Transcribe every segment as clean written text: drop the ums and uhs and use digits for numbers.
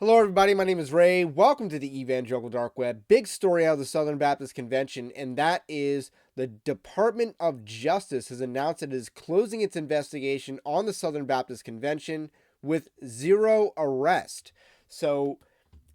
Hello, everybody. My name is Ray. Welcome to the Evangelical Dark Web. Big story out of the Southern Baptist Convention, and that is the Department of Justice has announced it is closing its investigation on the Southern Baptist Convention with zero arrest. So,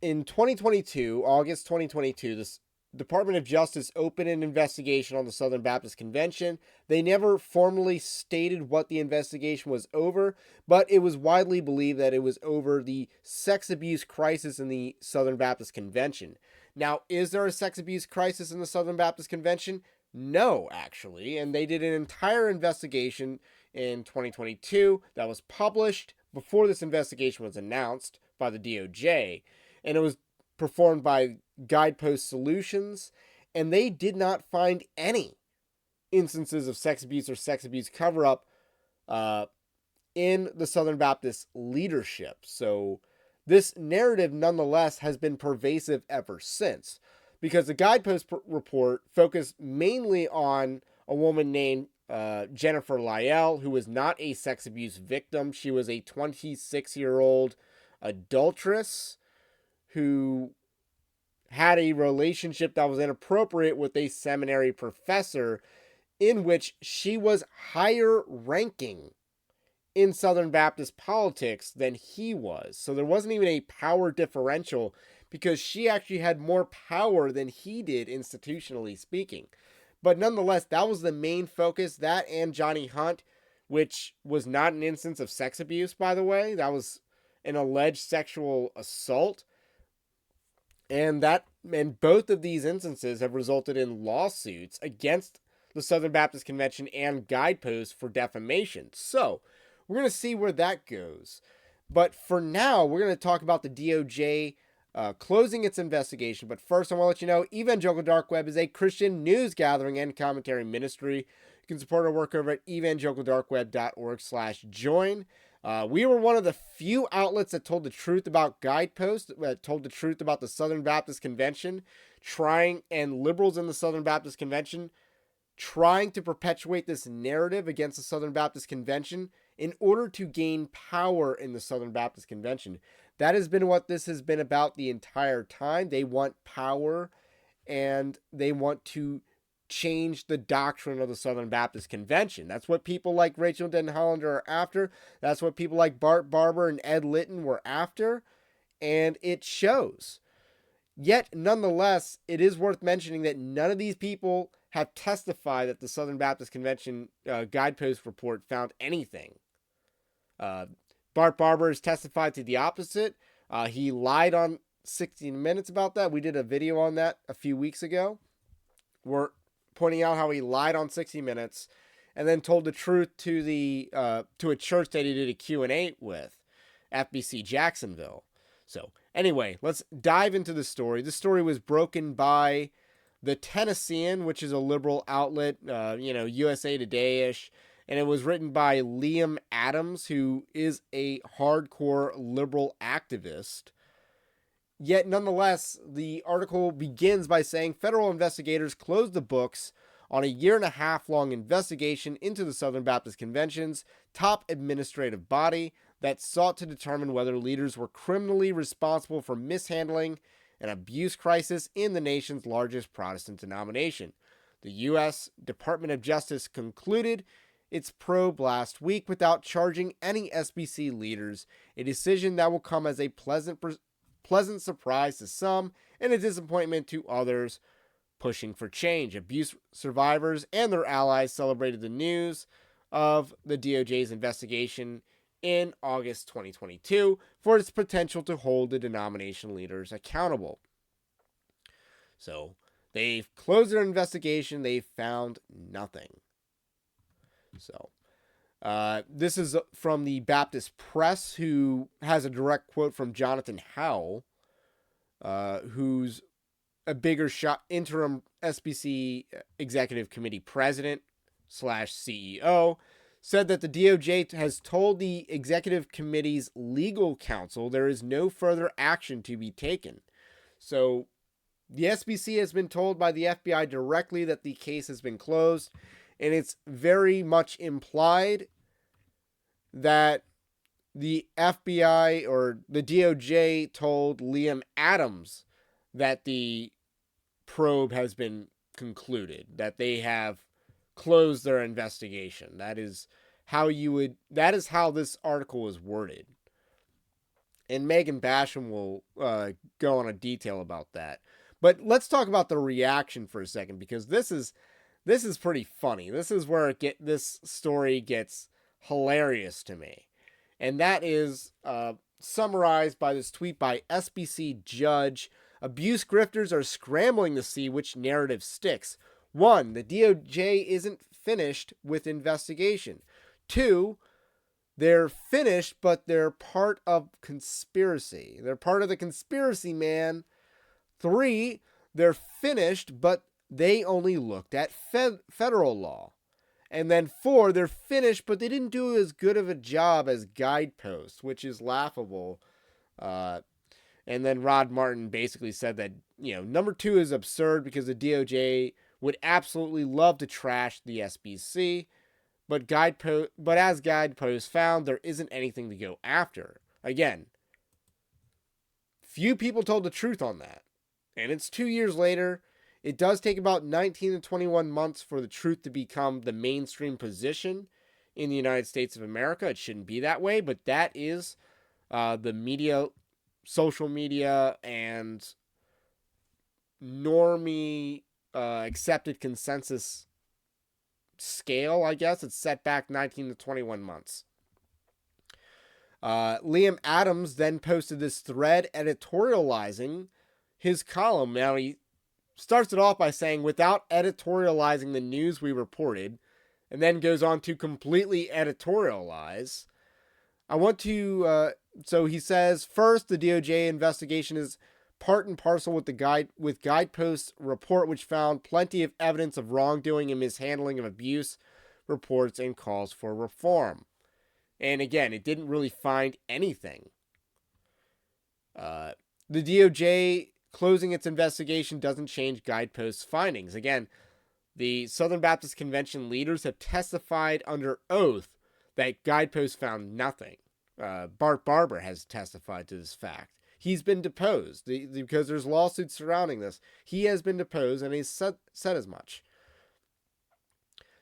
in 2022, August 2022, this Department of Justice opened an investigation on the Southern Baptist Convention. They never formally stated what the investigation was over, but it was widely believed that it was over the sex abuse crisis in the Southern Baptist Convention. Now, is there a sex abuse crisis in the Southern Baptist Convention? No, actually. And they did an entire investigation in 2022 that was published before this investigation was announced by the DOJ. And it was performed by Guidepost Solutions, and they did not find any instances of sex abuse or sex abuse cover-up in the Southern Baptist leadership. So this narrative, nonetheless, has been pervasive ever since, because the Guidepost report focused mainly on a woman named Jennifer Lyell, who was not a sex abuse victim. She was a 26-year-old adulteress who had a relationship that was inappropriate with a seminary professor, in which she was higher ranking in Southern Baptist politics than he was. So there wasn't even a power differential, because she actually had more power than he did, institutionally speaking. But nonetheless, that was the main focus. That and Johnny Hunt, which was not an instance of sex abuse, by the way. That was an alleged sexual assault. And both of these instances have resulted in lawsuits against the Southern Baptist Convention and Guidepost for defamation. So we're going to see where that goes. But for now, we're going to talk about the DOJ closing its investigation. But first, I want to let you know, Evangelical Dark Web is a Christian news gathering and commentary ministry. You can support our work over at evangelicaldarkweb.org/join. We were one of the few outlets that told the truth about Guidepost, that told the truth about the Southern Baptist Convention, and liberals in the Southern Baptist Convention trying to perpetuate this narrative against the Southern Baptist Convention in order to gain power in the Southern Baptist Convention. That has been what this has been about the entire time. They want power, and they want to change the doctrine of the Southern Baptist Convention. That's what people like Rachel Denton Hollander are after. That's what people like Bart Barber and Ed Litton were after, and it shows. Yet, nonetheless, it is worth mentioning that none of these people have testified that the Southern Baptist Convention Guidepost report found anything. Bart Barber has testified to the opposite. He lied on 60 Minutes about that. We did a video on that a few weeks ago. We're pointing out how he lied on 60 Minutes and then told the truth to a church that he did a Q&A with, SBC Jacksonville. So anyway, let's dive into the story. The story was broken by the Tennessean, which is a liberal outlet, USA Today-ish, and it was written by Liam Adams, who is a hardcore liberal activist. Yet, nonetheless, the article begins by saying federal investigators closed the books on a 1.5-year-long investigation into the Southern Baptist Convention's top administrative body that sought to determine whether leaders were criminally responsible for mishandling an abuse crisis in the nation's largest Protestant denomination. The U.S. Department of Justice concluded its probe last week without charging any SBC leaders, a decision that will come as a pleasant surprise to some and a disappointment to others pushing for change. Abuse survivors and their allies celebrated the news of the DOJ's investigation in August 2022 for its potential to hold the denomination leaders accountable. So they've closed their investigation. They've found nothing. So this is from the Baptist Press, who has a direct quote from Jonathan Howell, who's a bigger shot interim SBC Executive Committee President / CEO, said that the DOJ has told the Executive Committee's legal counsel there is no further action to be taken. So the SBC has been told by the FBI directly that the case has been closed, and it's very much implied that the FBI or the DOJ told Liam Adams that the probe has been concluded, that they have closed their investigation. That is how this article is worded. And Megan Basham will go on a detail about that. But let's talk about the reaction for a second, because this is pretty funny. This is where this story gets hilarious to me. And that is summarized by this tweet by SBC Judge. Abuse grifters are scrambling to see which narrative sticks. 1, the DOJ isn't finished with investigation. 2, they're finished, but they're part of conspiracy. They're part of the conspiracy, man. 3, they're finished, but they only looked at federal law. And then 4, they're finished, but they didn't do as good of a job as Guideposts, which is laughable. And then Rod Martin basically said that, number 2 is absurd because the DOJ would absolutely love to trash the SBC, but as Guideposts found, there isn't anything to go after. Again, few people told the truth on that. And it's 2 years later. It does take about 19 to 21 months for the truth to become the mainstream position in the United States of America. It shouldn't be that way, but that is the media, social media, and normie accepted consensus scale, I guess. It's set back 19 to 21 months. Liam Adams then posted this thread editorializing his column. Now, he starts it off by saying, without editorializing the news we reported, and then goes on to completely editorialize. So he says, first, the DOJ investigation is part and parcel with Guideposts report, which found plenty of evidence of wrongdoing and mishandling of abuse reports and calls for reform. And again, it didn't really find anything. The DOJ closing its investigation doesn't change Guideposts' findings. Again, the Southern Baptist Convention leaders have testified under oath that Guideposts found nothing. Bart Barber has testified to this fact. He's been deposed because there's lawsuits surrounding this. He has been deposed, and he's said as much.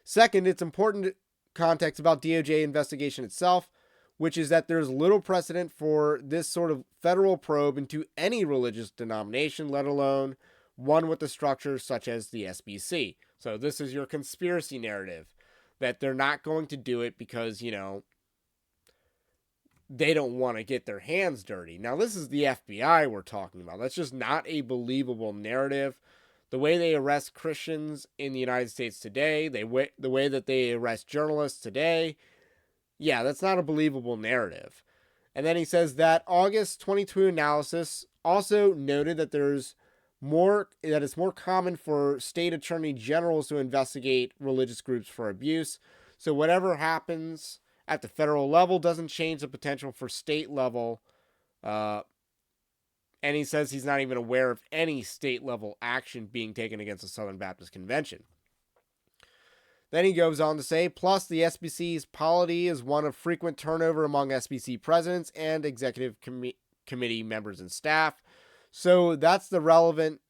Second, it's important context about DOJ investigation itself, which is that there's little precedent for this sort of federal probe into any religious denomination, let alone one with a structure such as the SBC. So this is your conspiracy narrative, that they're not going to do it because, they don't want to get their hands dirty. Now, this is the FBI we're talking about. That's just not a believable narrative. The way they arrest Christians in the United States today, the way that they arrest journalists today, yeah, that's not a believable narrative. And then he says that August 22 analysis also noted that it's more common for state attorney generals to investigate religious groups for abuse. So whatever happens at the federal level doesn't change the potential for state level. And he says he's not even aware of any state level action being taken against the Southern Baptist Convention. Then he goes on to say, plus the SBC's polity is one of frequent turnover among SBC presidents and executive committee members and staff. So that's the relevant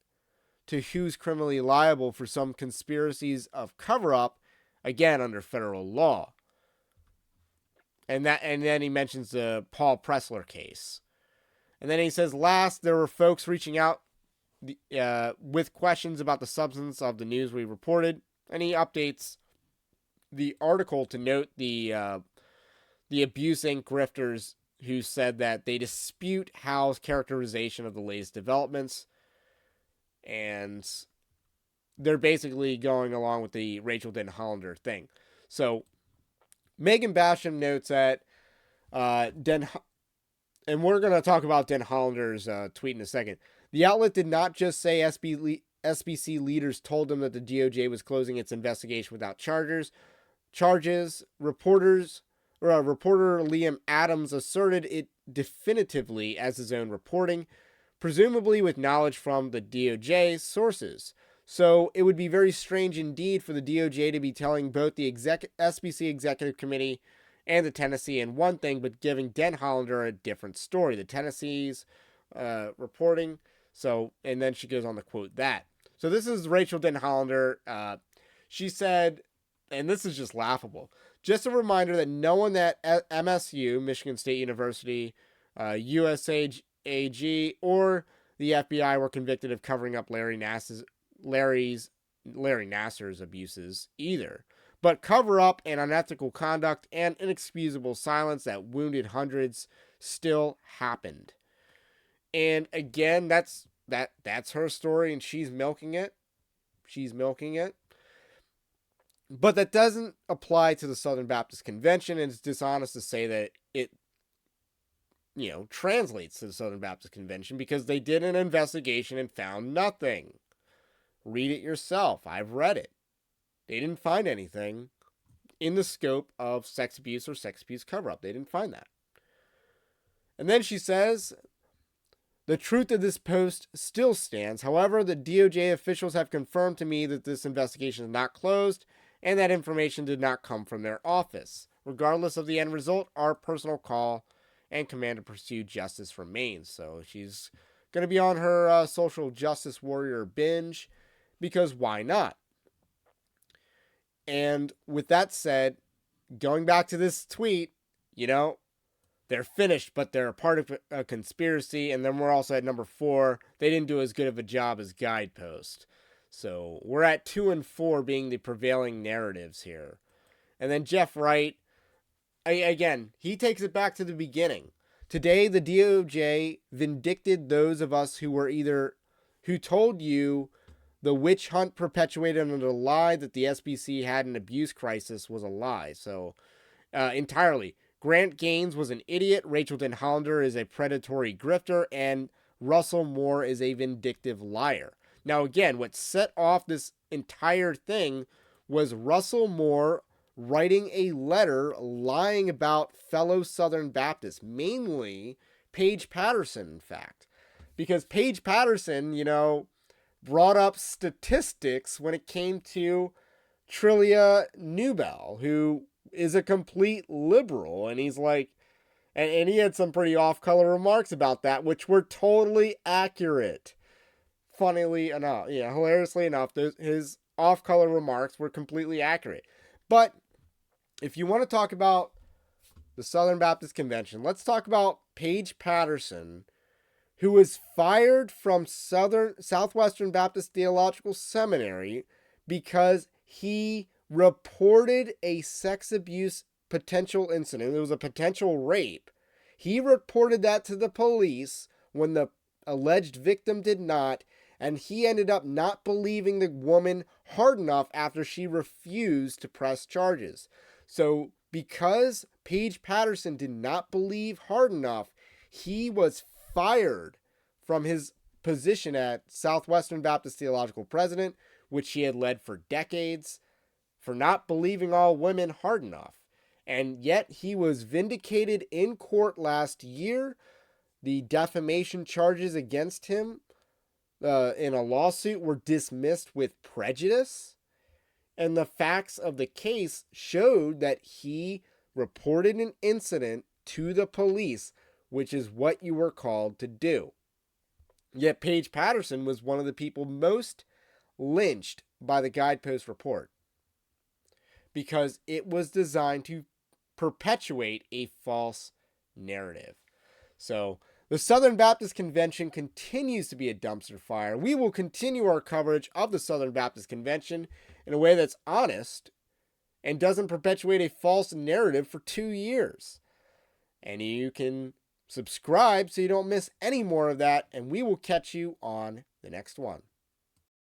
to who's criminally liable for some conspiracies of cover-up, again, under federal law. And then he mentions the Paul Pressler case. And then he says, last, there were folks reaching out with questions about the substance of the news we reported. And he updates the article to note the Abuse Inc. grifters who said that they dispute Howe's characterization of the latest developments. And they're basically going along with the Rachel Den Hollander thing. So Megan Basham notes that and we're going to talk about Den Hollander's tweet in a second. The outlet did not just say SBC leaders told them that the DOJ was closing its investigation without charges. Reporter Liam Adams asserted it definitively as his own reporting, presumably with knowledge from the DOJ sources. So it would be very strange indeed for the DOJ to be telling both the SBC Executive Committee and the Tennessee in one thing, but giving Den Hollander a different story. The Tennessee's reporting. So, and then she goes on to quote that. So this is Rachel Den Hollander. She said, and this is just laughable. Just a reminder that no one at MSU, Michigan State University, USAG, or the FBI were convicted of covering up Larry Nasser's abuses either. But cover up and unethical conduct and inexcusable silence that wounded hundreds still happened. And again, that's her story, and she's milking it. But that doesn't apply to the Southern Baptist Convention, and it's dishonest to say that it, translates to the Southern Baptist Convention, because they did an investigation and found nothing. Read it yourself. I've read it. They didn't find anything in the scope of sex abuse or sex abuse cover-up. They didn't find that. And then she says, the truth of this post still stands. However, the DOJ officials have confirmed to me that this investigation is not closed and that information did not come from their office. Regardless of the end result, our personal call and command to pursue justice remains. So she's going to be on her social justice warrior binge, because why not? And with that said, going back to this tweet, they're finished, but they're a part of a conspiracy. And then we're also at number 4. They didn't do as good of a job as Guidepost. So we're at 2 and 4 being the prevailing narratives here. And then Jeff Wright, again, he takes it back to the beginning. Today, the DOJ vindicted those of us who told you the witch hunt perpetuated under the lie that the SBC had an abuse crisis was a lie. So, entirely. Grant Gaines was an idiot, Rachel Den Hollander is a predatory grifter, and Russell Moore is a vindictive liar. Now, again, what set off this entire thing was Russell Moore writing a letter lying about fellow Southern Baptists, mainly Paige Patterson, in fact. Because Paige Patterson, brought up statistics when it came to Trillia Newbell, who is a complete liberal, and he's like, and he had some pretty off-color remarks about that, which were totally accurate. Funnily enough, hilariously enough, his off-color remarks were completely accurate. But if you want to talk about the Southern Baptist Convention, let's talk about Paige Patterson, who was fired from Southwestern Baptist Theological Seminary because he reported a sex abuse potential incident. It was a potential rape. He reported that to the police when the alleged victim did not, and he ended up not believing the woman hard enough after she refused to press charges. So because Paige Patterson did not believe hard enough, he was fired from his position at Southwestern Baptist Theological President, which he had led for decades, for not believing all women hard enough. And yet he was vindicated in court last year. The defamation charges against him in a lawsuit were dismissed with prejudice. And the facts of the case showed that he reported an incident to the police, which is what you were called to do. Yet Paige Patterson was one of the people most lynched by the Guidepost report, because it was designed to perpetuate a false narrative. So the Southern Baptist Convention continues to be a dumpster fire. We will continue our coverage of the Southern Baptist Convention in a way that's honest and doesn't perpetuate a false narrative for 2 years. And you can subscribe so you don't miss any more of that, and we will catch you on the next one.